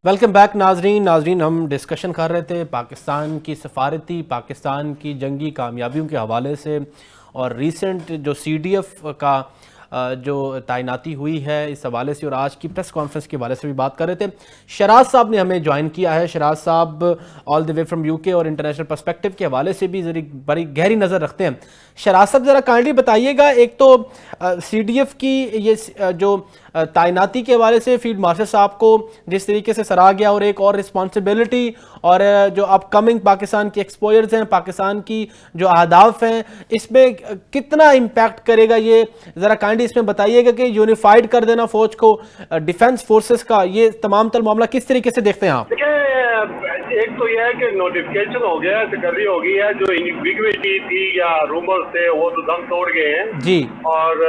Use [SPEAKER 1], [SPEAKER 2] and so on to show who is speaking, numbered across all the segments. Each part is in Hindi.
[SPEAKER 1] वेलकम बैक नाजरीन हम डिस्कशन कर रहे थे पाकिस्तान की सफारती, पाकिस्तान की जंगी कामयाबियों के हवाले से और रीसेंट जो CDF का जो तैनाती हुई है इस हवाले से, और आज की प्रेस कॉन्फ्रेंस के हवाले से भी बात कर रहे थे। शराज साहब ने हमें ज्वाइन किया है। शराज साहब all the way from UK और इंटरनेशनल पर्सपेक्टिव के हवाले से भी बड़ी गहरी नज़र रखते हैं। शराज साहब ज़रा काइंडली बताइएगा, एक तो CDF की ये जो तैनाती के हवाले से फील्ड मार्शल साहब को जिस तरीके से सराहा गया, और एक और रिस्पॉन्सिबिलिटी और जो अपकमिंग पाकिस्तान की एक्सपोजर्स हैं, पाकिस्तान की जो अहदाफ हैं, इसमें कितना इम्पैक्ट करेगा ये ज़रा काइंडली इसमें बताइएगा कि यूनिफाइड कर देना फौज को, डिफेंस फोर्सेस का, ये तमाम तर मामला किस तरीके से देखते हैं आप?
[SPEAKER 2] एक तो यह है कि नोटिफिकेशन हो गया है, तकर्री हो गई है, जो इनविग्विटी थी या रूमर्स थे वो तो दम तोड़ गए हैं जी। और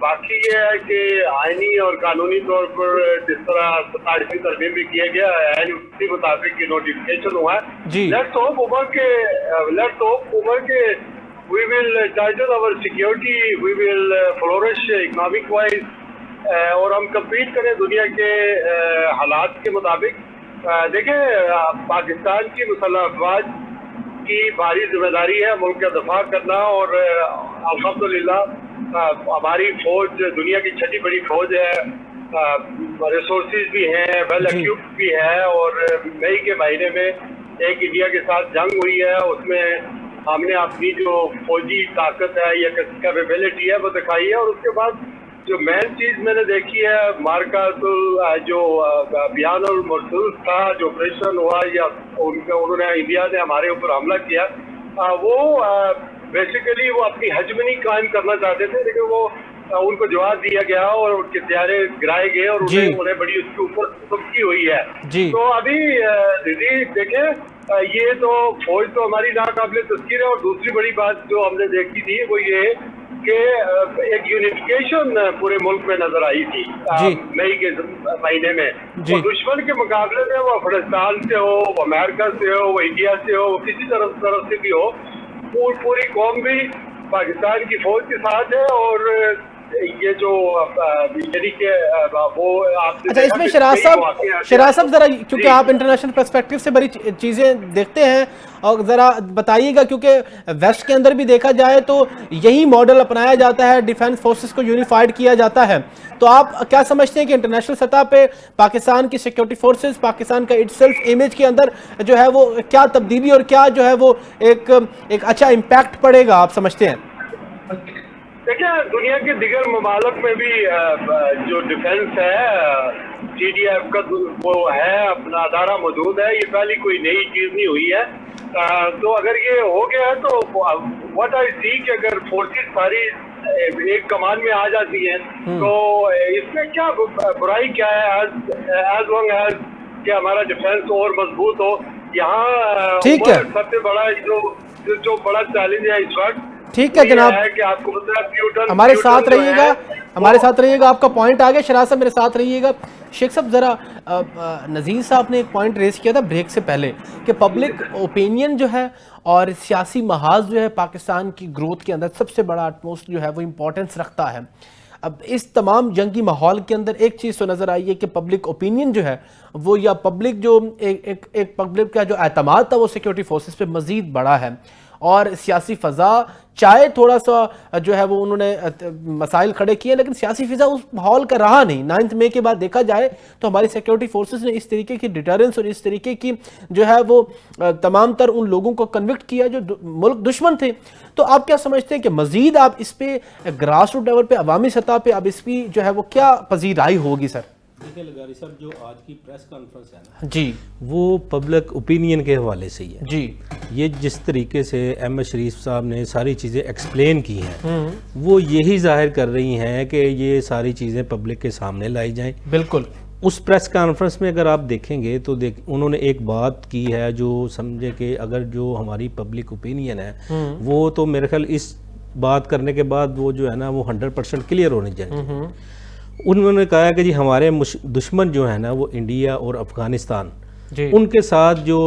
[SPEAKER 2] बाकी ये है कि आईनी और कानूनी तौर पर जिस तरह 47वीं तरमीम भी किया गया है उसी मुताबिक नोटिफिकेशन हुआ है जी। लेट्स होप उमर के we will tighten our security, we will flourish economic wise, और हम कम्पीट करें दुनिया के हालात के मुताबिक। देखिए, पाकिस्तान की मुसल्लह अफवाज की भारी जिम्मेदारी है मुल्क का दफा करना, और अल्हम्दुलिल्लाह हमारी फौज दुनिया की छठी बड़ी फौज है, रिसोर्सेज भी हैं, वेल इक्विप्ड भी है, और मई के महीने में एक इंडिया के साथ जंग हुई है, उसमें हमने अपनी जो फौजी ताकत है या कैपेबिलिटी है वो दिखाई है। और उसके बाद जो मेन चीज़ मैंने देखी है, मार्का जो बयान और मरसूल था, जो ऑपरेशन हुआ या उन्होंने इंडिया ने हमारे ऊपर हमला किया, वो बेसिकली वो अपनी हजमनी कायम करना चाहते थे, लेकिन वो उनको जवाब दिया गया और उनके हथियारे गिराए गए और उन्हें बड़ी उसके ऊपर सबकी हुई है जी। तो अभी देखें, ये तो फौज तो हमारी नाकाबिले तस्कीर है। और दूसरी बड़ी बात जो हमने देखी थी वो ये कि एक यूनिफिकेशन पूरे मुल्क में नजर आई थी मई के महीने में। वो दुश्मन के मुकाबले में वो अफगानिस्तान से हो, वो अमेरिका से हो, वो इंडिया से हो, वो किसी तरफ से भी हो, पूरी कौम भी पाकिस्तान की फौज के साथ है। और ये जो यानी कि वो
[SPEAKER 1] अच्छा, इसमें शराज साहब जरा, क्योंकि आप इंटरनेशनल पर्सपेक्टिव से बड़ी चीज़ें देखते हैं, और ज़रा बताइएगा, क्योंकि वेस्ट के अंदर भी देखा जाए तो यही मॉडल अपनाया जाता है, डिफेंस फोर्सेस को यूनिफाइड किया जाता है। तो आप क्या समझते हैं कि इंटरनेशनल सतह पे पाकिस्तान की सिक्योरिटी फोर्सेस, पाकिस्तान का इटसेल्फ इमेज के अंदर जो है वो क्या तब्दीली और क्या जो है वो एक अच्छा इम्पैक्ट पड़ेगा, आप समझते हैं?
[SPEAKER 2] देखिए, दुनिया के दिगर ममालक में भी जो डिफेंस है, CDF का वो है, अपना अदारा मौजूद है, ये पहली कोई नई चीज़ नहीं हुई है। तो अगर ये हो गया तो व्हाट आई सी कि अगर फोर्सेस सारी एक कमान में आ जाती हैं तो इसमें क्या बुराई क्या है, एज लॉन्ग एज कि हमारा डिफेंस और मजबूत हो। यहाँ सबसे बड़ा जो बड़ा चैलेंज है इस वक्त,
[SPEAKER 1] ठीक है जनाब,
[SPEAKER 2] कि आपको
[SPEAKER 1] हमारे साथ रहिएगा, आपका पॉइंट आ गया। शराज साहब मेरे साथ रहिएगा। शेख साहब, ज़रा नज़ीर साहब ने एक पॉइंट रेज किया था ब्रेक से पहले कि पब्लिक ओपिनियन जो है और सियासी महाज जो है पाकिस्तान की ग्रोथ के अंदर सबसे बड़ा अटमोस्ट जो है वो इम्पोर्टेंस रखता है। अब इस तमाम जंगी माहौल के अंदर एक चीज़ तो नज़र आई है कि पब्लिक ओपिनियन जो है वो, या पब्लिक जो एक पब्लिक का जो एतमाद था वो सिक्योरिटी फोर्सेस पे मज़ीद बढ़ा है, और सियासी फ़ज़ा चाहे थोड़ा सा जो है वो उन्होंने मसाइल खड़े किए, लेकिन सियासी फ़िज़ा उस माहौल का रहा नहीं। 9 मई के बाद देखा जाए तो हमारी सिक्योरिटी फोर्सेस ने इस तरीके की डिटरेंस और इस तरीके की जो है वो तमाम तर उन लोगों को कन्विक्ट किया जो मुल्क दुश्मन थे। तो आप क्या समझते हैं कि मज़ीद आप इस पे ग्रास रूट लेवल पे, अवामी सतह पे अब इसकी जो है वो क्या पजीराई होगी? सर
[SPEAKER 3] देखिए लगारी साहब, जो आज की प्रेस कॉन्फ्रेंस है ना
[SPEAKER 1] जी,
[SPEAKER 3] वो पब्लिक ओपिनियन के हवाले से ही है
[SPEAKER 1] जी।
[SPEAKER 3] ये जिस तरीके से MS शरीफ साहब ने सारी चीज़ें एक्सप्लेन की हैं, वो यही जाहिर कर रही हैं कि ये सारी चीज़ें पब्लिक के सामने लाई जाएं।
[SPEAKER 1] बिल्कुल।
[SPEAKER 3] उस प्रेस कॉन्फ्रेंस में अगर आप देखेंगे तो उन्होंने एक बात की है जो समझे कि अगर जो हमारी पब्लिक ओपिनियन है वो, तो मेरे ख्याल इस बात करने के बाद वो जो है ना वो 100% क्लियर होनी चाहिए। उन्होंने कहा कि जी हमारे दुश्मन जो है ना वो इंडिया और अफ़गानिस्तान, उनके साथ जो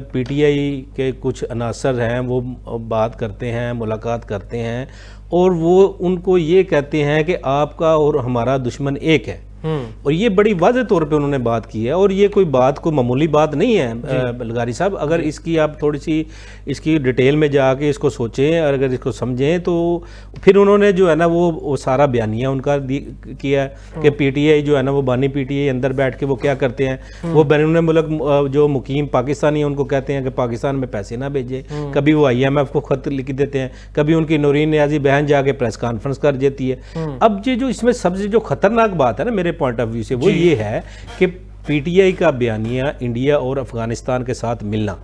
[SPEAKER 3] PTI के कुछ अनासर हैं वो बात करते हैं, मुलाकात करते हैं, और वो उनको ये कहते हैं कि आपका और हमारा दुश्मन एक है। और ये बड़ी वाज़ेह तौर पे उन्होंने बात की है, और ये कोई मामूली बात नहीं है बलगारी साहब। अगर इसकी आप थोड़ी सी इसकी डिटेल में जाके इसको सोचें और अगर इसको समझें, तो फिर उन्होंने जो है ना वो सारा बयानिया उनका किया कि पीटीआई जो है ना वो बानी पीटीआई अंदर बैठ के वो क्या करते हैं, वो बैरून मुल्क जो मुकीम पाकिस्तानी है उनको कहते हैं कि पाकिस्तान में पैसे ना भेजें, कभी वो IMF को खत लिख देते हैं, कभी उनकी नूरीन नियाजी बहन जाके प्रेस कॉन्फ्रेंस कर देती है। अब ये जो इसमें सबसे जो खतरनाक बात है ना मेरे पॉइंट ऑफ व्यू से, वो ये है कि पीटीआई का बयानिया इंडिया और अफगानिस्तान के साथ मिलना,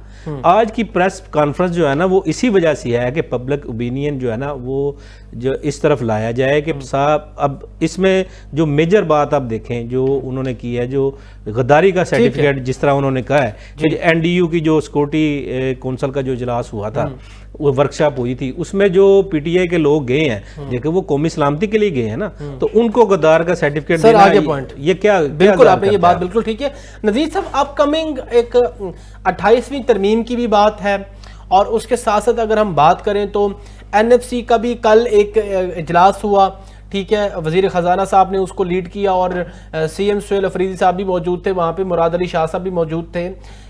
[SPEAKER 3] आज की प्रेस कॉन्फ्रेंस जो है ना वो इसी वजह से है कि पब्लिक ओपिनियन जो है ना वो जो इस तरफ लाया जाए कि साहब अब इसमें जो मेजर बात आप देखें जो उन्होंने की है, जो गद्दारी का सर्टिफिकेट जिस तरह उन्होंने कहा है कि NDU की जो सिक्योरिटी कौंसिल का जो इजलास हुआ था, वो वर्कशॉप हुई थी, उसमें जो पीटीआई के लोग गए हैं देखो वो कौमी सलामती के लिए गए हैं ना, तो उनको गद्दार का सर्टिफिकेट देना,
[SPEAKER 1] आगे पॉइंट
[SPEAKER 3] ये क्या
[SPEAKER 1] बिल्कुल आपने ये बात बिल्कुल ठीक है। नज़ीर साहब, अपकमिंग एक 28वीं तरमीम की भी बात है, और उसके साथ साथ अगर हम बात करें तो NFC का भी कल एक इजलास हुआ, ठीक है, वजीर ख़जाना साहब ने उसको लीड किया और CM सुहेल अफरीदी साहब भी मौजूद थे वहाँ पे, मुराद अली शाह साहब भी मौजूद थे,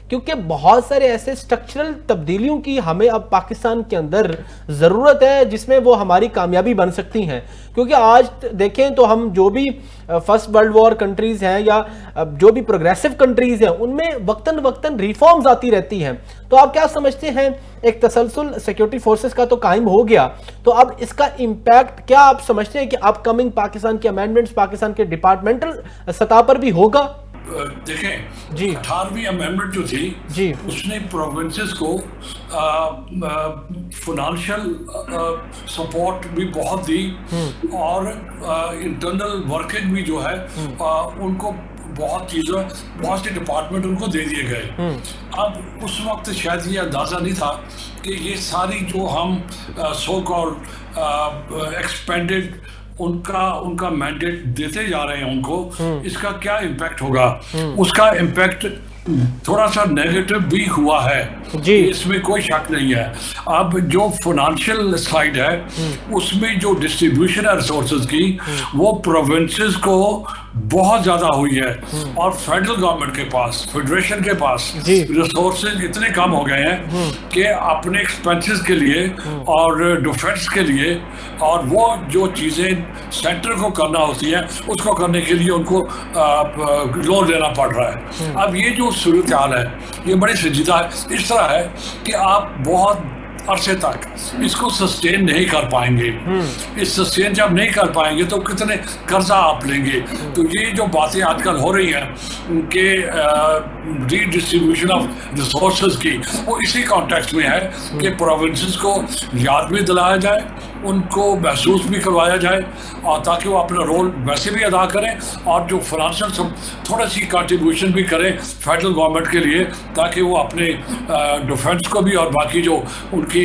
[SPEAKER 1] क्योंकि बहुत सारे ऐसे स्ट्रक्चरल तब्दीलियों की हमें अब पाकिस्तान के अंदर ज़रूरत है जिसमें वो हमारी कामयाबी बन सकती हैं। क्योंकि आज देखें तो हम जो भी फर्स्ट वर्ल्ड वॉर कंट्रीज़ हैं या जो भी प्रोग्रेसिव कंट्रीज़ हैं उनमें वक्तन वक्तन रिफॉर्म्स आती रहती हैं। तो आप क्या समझते हैं, एक तसलसल सिक्योरिटी फोर्सेस का तो कायम हो गया, तो अब इसका इम्पैक्ट क्या आप समझते हैं कि अपकमिंग पाकिस्तान के अमेंडमेंट्स पाकिस्तान के डिपार्टमेंटल सतह पर भी होगा?
[SPEAKER 4] देखें
[SPEAKER 1] जी,
[SPEAKER 4] 18वीं अमेंडमेंट जो थी
[SPEAKER 1] जी,
[SPEAKER 4] उसने प्रोविंसेस को फाइनेंशियल सपोर्ट भी बहुत दी और इंटरनल वर्किंग भी जो है उनको बहुत चीज़ें, बहुत से डिपार्टमेंट उनको दे दिए गए। अब उस वक्त शायद ये अंदाज़ा नहीं था कि ये सारी जो हम सो कॉल्ड एक्सपेंडेड उनका मैंडेट देते जा रहे हैं उनको, इसका क्या इम्पैक्ट होगा। उसका इम्पैक्ट थोड़ा सा नेगेटिव भी हुआ है
[SPEAKER 1] जी,
[SPEAKER 4] इसमें कोई शक नहीं है। अब जो फाइनेंशियल साइड है उसमें जो डिस्ट्रीब्यूशन है रिसोर्सेज की वो प्रोविंसेस को बहुत ज़्यादा हुई है, और फेडरल गवर्नमेंट के पास, फेडरेशन के पास रिसोर्सेज इतने कम हो गए हैं कि अपने एक्सपेंसेस के लिए और डिफेंस के लिए और वो जो चीज़ें सेंटर को करना होती है उसको करने के लिए उनको लोन लेना पड़ रहा है। अब ये जो सूरत हाल है ये बड़ी संजीदा है, इस तरह है कि आप बहुत अरसे तक इसको सस्टेन नहीं कर पाएंगे। इस सस्टेन जब नहीं कर पाएंगे तो कितने कर्जा आप लेंगे। तो ये जो बातें आजकल हो रही हैं कि रीडिस्ट्रीब्यूशन ऑफ रिसोर्सेज की, वो इसी कॉन्टेक्स्ट में है कि प्रोविंसेस को याद भी दिलाया जाए, उनको महसूस भी करवाया जाए, और ताकि वो अपना रोल वैसे भी अदा करें और जो फाइनेंशियल थोड़ी सी कंट्रीब्यूशन भी करें फेडरल गवर्नमेंट के लिए, ताकि वो अपने डिफेंस को भी और बाकी जो उनके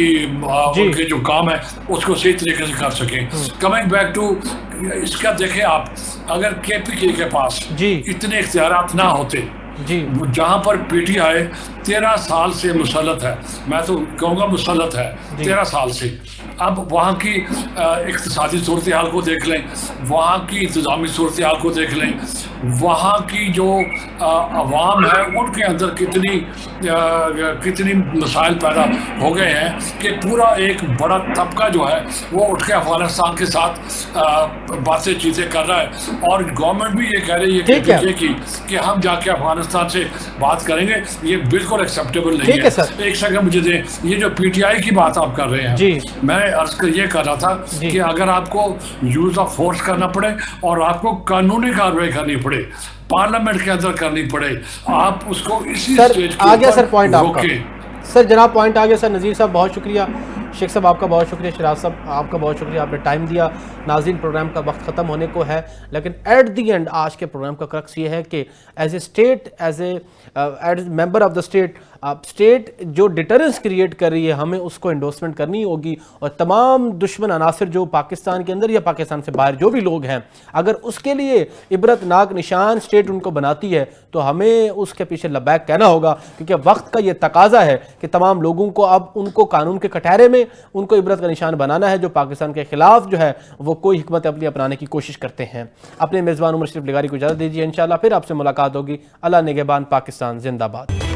[SPEAKER 4] जो काम है उसको सही तरीके से कर सकें। कमिंग बैक टू इसका देखें आप, अगर KPK के पास इतने इख्तियारात ना होते, जहाँ पर PTI 13 साल से मुसल्लत है, मैं तो कहूँगा मुसल्लत है 13 साल से। अब वहाँ की इक़्तिसादी सूरत हाल को देख लें, वहाँ की इंतज़ामी सूरत हाल को देख लें, वहाँ की जो अवाम है उनके अंदर कितनी मसाइल पैदा हो गए हैं कि पूरा एक बड़ा तबका जो है वो उठ के अफगानिस्तान के साथ बातें चीज़ें कर रहा है, और गवर्नमेंट भी ये कह रही है कि हम जाके अफगानिस्तान से बात करेंगे। ये बिल्कुल एक्सेप्टेबल नहीं है। एक सेकंड मुझे दें, ये जो PTI की बात आप कर रहे हैं, मैं अर्ज कर ये कर रहा था कि अगर आपको यूज ऑफ फोर्स करना पड़े और आपको कानूनी कार्रवाई करनी पड़े, पार्लियामेंट के अंदर करनी पड़े, आप उसको इसी स्टेज
[SPEAKER 1] आ गया सर पॉइंट आपका। सर जनाब पॉइंट आ गया सर। नज़ीर साहब बहुत शुक्रिया, शेख साहब आपका बहुत शुक्रिया, शराज साहब आपका बहुत शुक्रिया, आपने टाइम दिया। नाज़रीन, प्रोग्राम का वक्त ख़त्म होने को है, लेकिन एट दी एंड आज के प्रोग्राम का क्रक्स ये है कि as a state, as a member of the state, state जो डिटरेंस क्रिएट कर रही है हमें उसको एंडोर्समेंट करनी होगी, और तमाम दुश्मन अनासर जो पाकिस्तान के अंदर या पाकिस्तान से बाहर जो भी लोग हैं, अगर उसके लिए इबरतनाक निशान स्टेट उनको बनाती है तो हमें उसके पीछे लबैक कहना होगा, क्योंकि वक्त का ये तकाजा है कि तमाम लोगों को अब उनको कानून के कटहरे में में उनको इबरत का निशान बनाना है जो पाकिस्तान के खिलाफ जो है वो कोई हिकमत अमली अपनाने की कोशिश करते हैं। अपने मेज़बान उमर शरीफ लिगारी को इजाज़त दीजिए, इंशाल्लाह फिर आपसे मुलाकात होगी। अल्लाह निगहबान, पाकिस्तान जिंदाबाद।